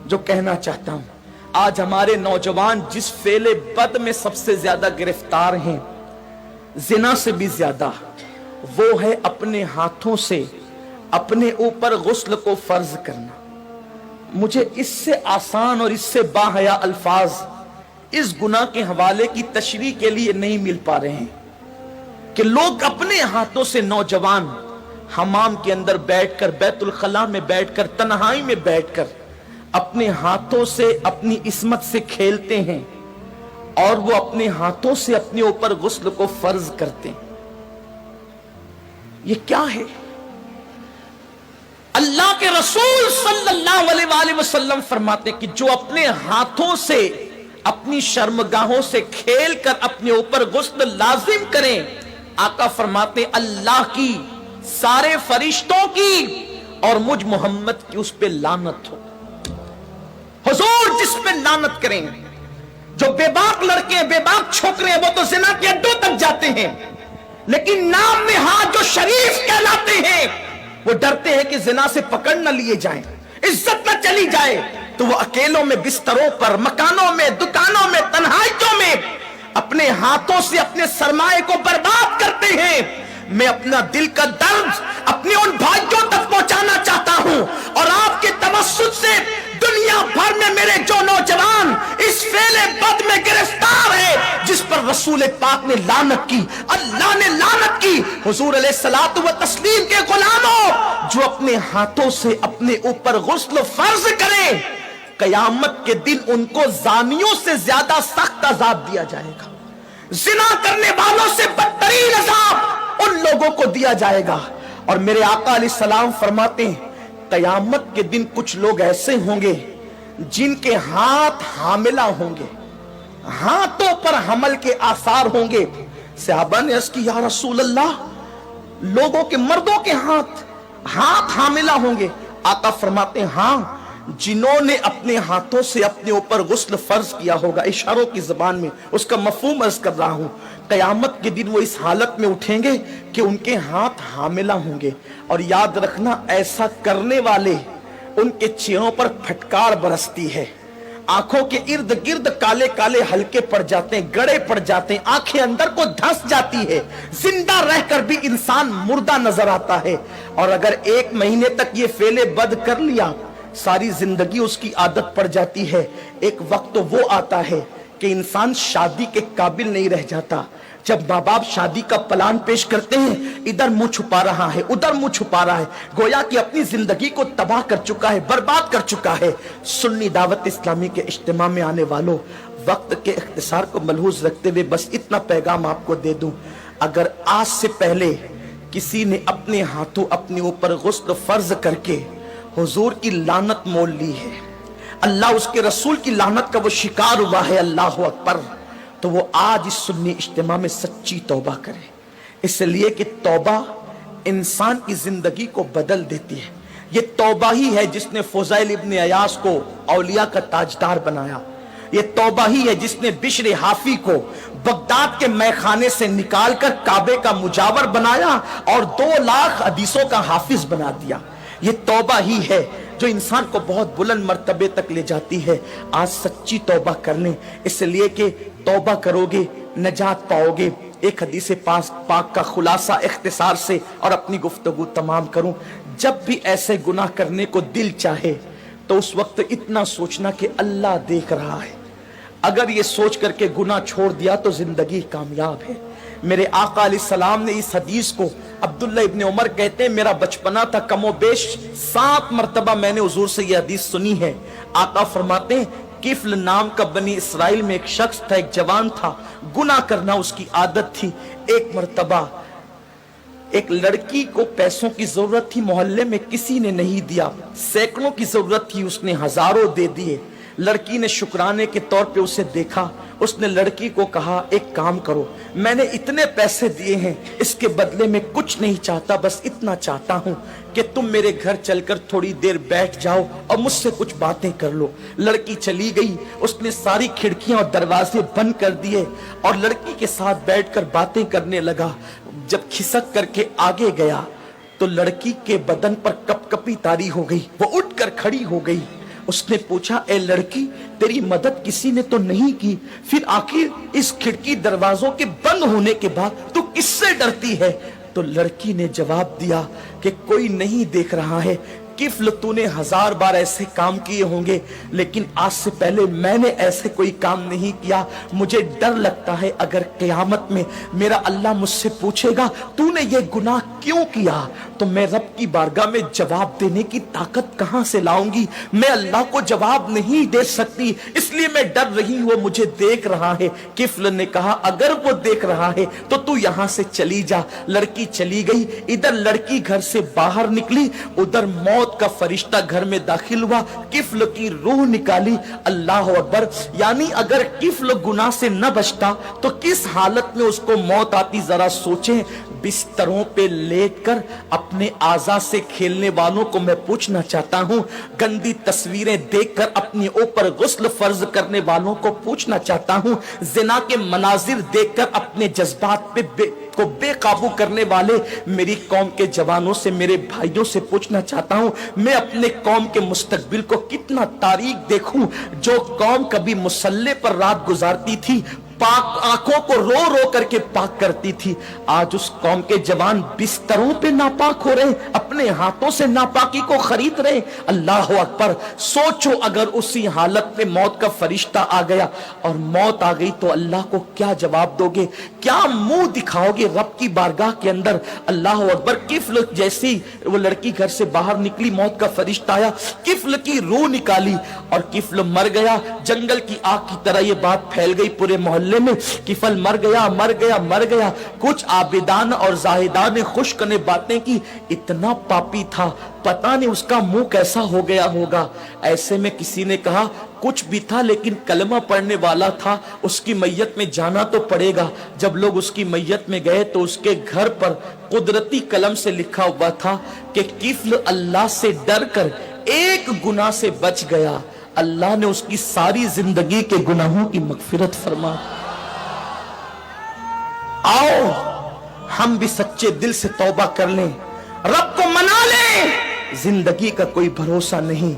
जो कहना चाहता हूं, आज हमारे नौजवान जिस फेले बद में सबसे ज्यादा गिरफ्तार हैं, जिना से भी ज्यादा, वो है अपने हाथों से अपने ऊपर गुस्ल को फर्ज करना। मुझे इससे आसान और इससे बाहया अल्फाज इस गुनाह के हवाले की तशरीह के लिए नहीं मिल पा रहे हैं कि लोग अपने हाथों से, नौजवान हमाम के अंदर बैठकर, बैतुल खला में बैठकर, तन्हाई में बैठकर अपने हाथों से अपनी इस्मत से खेलते हैं और वो अपने हाथों से अपने ऊपर गुस्ल को फर्ज करते हैं। ये क्या है? अल्लाह के रसूल सल्लल्लाहु अलैहि वसल्लम फरमाते कि जो अपने हाथों से अपनी शर्मगाहों से खेल कर अपने ऊपर गुस्ल लाजिम करें, आका फरमाते अल्लाह की, सारे फरिश्तों की और मुझ मोहम्मद की उस पे लानत हो। हुजूर जिस पे लानत करें, जो बेबाक लड़के, बेबाक छोकरे हैं, वो तो जिना के अड्डों तक जाते हैं, लेकिन नाम में हाथ जो शरीफ कहलाते हैं, वो डरते हैं कि जिना से पकड़ न लिए जाएं, इज्जत न चली जाए, तो वो अकेलों में, बिस्तरों पर, मकानों में, दुकानों में, तन्हाइयों में अपने हाथों से अपने सरमाए को बर्बाद करते हैं। मैं अपना दिल का दर्द अपने उन भाइयों तक पहुंचाना चाहता हूं और आपके तवस्सुत से दुनिया भर में मेरे जो नौजवान इस फेले बद में गिरफ्तार है, जिस पर रसूल पाक ने लानत की, अल्लाह ने लानत की, हुजूर अलैहिस्सलातु व तस्लीम के गुलामों, जो अपने हाथों से अपने ऊपर गुस्ल फर्ज करें, कयामत के दिन उनको जानियों से ज्यादा सख्त अजाब दिया जाएगा। जिना करने वालों से बदतरीन अजाब उन लोगों को दिया जाएगा। और मेरे आका अलैहिस्सलाम फरमाते हैं कयामत के दिन कुछ लोग ऐसे होंगे जिनके हाथ हामिला होंगे, हाथों पर हमल के आसार होंगे। सहाबा ने अर्ज़ की, या रसूल अल्लाह, लोगों के, मर्दों के हाथ हामिला होंगे? आका फरमाते हैं हाँ, जिन्होंने अपने हाथों से अपने ऊपर गुस्ल फर्ज किया होगा। इशारों की जबान में उसका मफहूम अर्ज कर रहा हूं। कयामत के दिन वो इस हालत में उठेंगे कि उनके हाथ हामिला होंगे। और याद रखना, ऐसा करने वाले, उनके चेहरों पर फटकार बरसती है, आंखों के इर्द गिर्द काले काले हल्के पड़ जाते हैं, गड़े पड़ जाते हैं, आंखें अंदर को धंस जाती है, जिंदा रहकर भी इंसान मुर्दा नजर आता है। और अगर 1 महीने तक ये फेले बद कर लिया, सारी जिंदगी उसकी आदत पड़ जाती है। एक वक्त तो वो आता है कि इंसान शादी के काबिल नहीं रह जाता। जब माँ बाप शादी का प्लान पेश करते हैं, इधर मुंह छुपा रहा है, उधर मुंह छुपा रहा है, गोया कि अपनी जिंदगी को तबाह कर चुका है, बर्बाद कर चुका है। सुन्नी दावत इस्लामी के इज्तिमा में आने वालों, वक्त के इख्तिसार को मलहूज रखते हुए बस इतना पैगाम आपको दे दूं, अगर आज से पहले किसी ने अपने हाथों अपने ऊपर गुस्ल फर्ज करके हुजूर की लानत मोल ली है, अल्लाह उसके रसूल की लानत का वो शिकार हुआ है, अल्लाह अकबर, तो वो आज इस सुन्नी इज्तिमा में सच्ची तौबा करे। इसलिए कि तौबा इंसान की जिंदगी को बदल देती है। ये तौबा ही है जिसने फुज़ैल इब्न अयास को औलिया का ताजदार बनाया। ये तौबा ही है जिसने बिश्र हाफी को बगदाद के मैखाने से निकालकर काबे का मुजावर बनाया और 2 लाख हदीसों का हाफिज बना दिया। ये तौबा ही है जो इंसान को बहुत बुलंद मर्तबे तक ले जाती है। आज सच्ची तौबा कर लें, इसलिए कि तौबा करोगे नजात पाओगे। एक हदीस पाक का खुलासा इख्तिसार से और अपनी गुफ्तगू तमाम करूं, जब भी ऐसे गुनाह करने को दिल चाहे तो उस वक्त इतना सोचना कि अल्लाह देख रहा है। अगर ये सोच करके गुनाह छोड़ दिया तो जिंदगी कामयाब है। मेरे आका अलैहिस्सलाम ने इस हदीस को, अब्दुल्ला इब्न उमर कहते हैं मेरा बचपना था, कमोबेश 7 मरतबा मैंने हुजूर से यह हदीस सुनी है। आका फरमाते हैं किफ्ल नाम का बनी इसराइल में एक शख्स था, एक जवान था, गुनाह करना उसकी आदत थी। एक मरतबा एक लड़की को पैसों की जरूरत थी, मोहल्ले में किसी ने नहीं दिया, सैकड़ों की जरूरत थी, उसने हजारों दे दिए। लड़की ने शुक्राने के तौर पे उसे देखा, उसने लड़की को कहा एक काम करो, मैंने इतने पैसे दिए हैं, इसके बदले में कुछ नहीं चाहता, बस इतना चाहता हूं कि तुम मेरे घर चलकर थोड़ी देर बैठ जाओ और मुझसे कुछ बातें कर लो। लड़की चली गई, उसने सारी खिड़कियां और दरवाजे बंद कर दिए और लड़की के साथ बैठकर बातें करने लगा। जब खिसक करके आगे गया तो लड़की के बदन पर कपकपी तारी हो गई, वो उठकर खड़ी हो गई, उसने पूछा, ए लड़की, तेरी मदद किसी ने तो नहीं की, फिर आखिर इस खिड़की दरवाजों के बंद होने के बाद तू किससे डरती है? तो लड़की ने जवाब दिया कि कोई नहीं देख रहा है। किफ्ल, तूने 1000 बार ऐसे काम किए होंगे, लेकिन आज से पहले मैंने ऐसे कोई काम नहीं किया। मुझे डर लगता है अगर क़यामत में मेरा अल्लाह मुझसे पूछेगा तूने ये गुनाह क्यों किया, तो मैं रब की बारगाह में जवाब देने की ताकत कहां से लाऊंगी? मैं अल्लाह को जवाब नहीं दे सकती, इसलिए मैं डर रही हूं, वो मुझे देख रहा है। किफ्ल ने कहा, अगर वो देख रहा है तो तू यहां से चली जा। लड़की चली गई। इधर लड़की घर से बाहर निकली, उधर मौत का फरिश्ता घर में दाखिल हुआ, किफ्ल की रूह निकाली। अल्लाह अकबर। यानी अगर किफ्ल गुनाह से न बचता तो किस हालत में उसको मौत आती, जरा सोचें। बिस्तरों पे लेटकर अपने आज़ा से खेलने वालों को मैं पूछना चाहता हूं, गंदी तस्वीरें देखकर अपने ऊपर गुस्ल फर्ज करने वालों को पूछना चाहता हूं, जिना के मनाजिर देखकर अपने जज्बात पे को बेकाबू करने वाले मेरी कौम के जवानों से, मेरे भाइयों से पूछना चाहता हूं, मैं अपने कौम के मुस्तकबिल को कितना तारीख देखूं। जो कौम कभी मुसल्ले पर रात गुजारती थी, पाक आंखों को रो रो करके पाक करती थी, आज उस कौम के जवान बिस्तरों पे नापाक हो रहे, अपने हाथों से नापाकी को खरीद रहे। अल्लाह अकबर। सोचो अगर उसी हालत में मौत का फरिश्ता आ गया और मौत आ गई तो अल्लाह को क्या जवाब दोगे, क्या मुंह दिखाओगे रब की बारगाह के अंदर? अल्लाह अकबर। किफ्ल जैसी वो लड़की घर से बाहर निकली, मौत का फरिश्ता आया, किफ्ल की रूह निकाली और किफ्ल मर गया। जंगल की आग की तरह ये बात फैल गई पूरे मोहल्ले में, किफल मर गया, मर गया, मर गया। कुछ आबिदान और जाहिदान ने खुश्क ने बातें की, इतना पापी था, पता नहीं उसका मुंह कैसा हो गया होगा। ऐसे में किसी ने कहा, कुछ भी था लेकिन कलमा पढ़ने वाला था, उसकी मैयत में जाना तो पड़ेगा। जब लोग उसकी मैयत में गए तो उसके घर पर कुदरती कलम से लिखा हुआ था कि किफ्ल अल्लाह से डर कर एक गुनाह से बच गया, अल्लाह ने उसकी सारी जिंदगी के गुनाहों की मगफिरत फरमा। आओ हम भी सच्चे दिल से तौबा कर लें, रब को मना लें। जिंदगी का कोई भरोसा नहीं।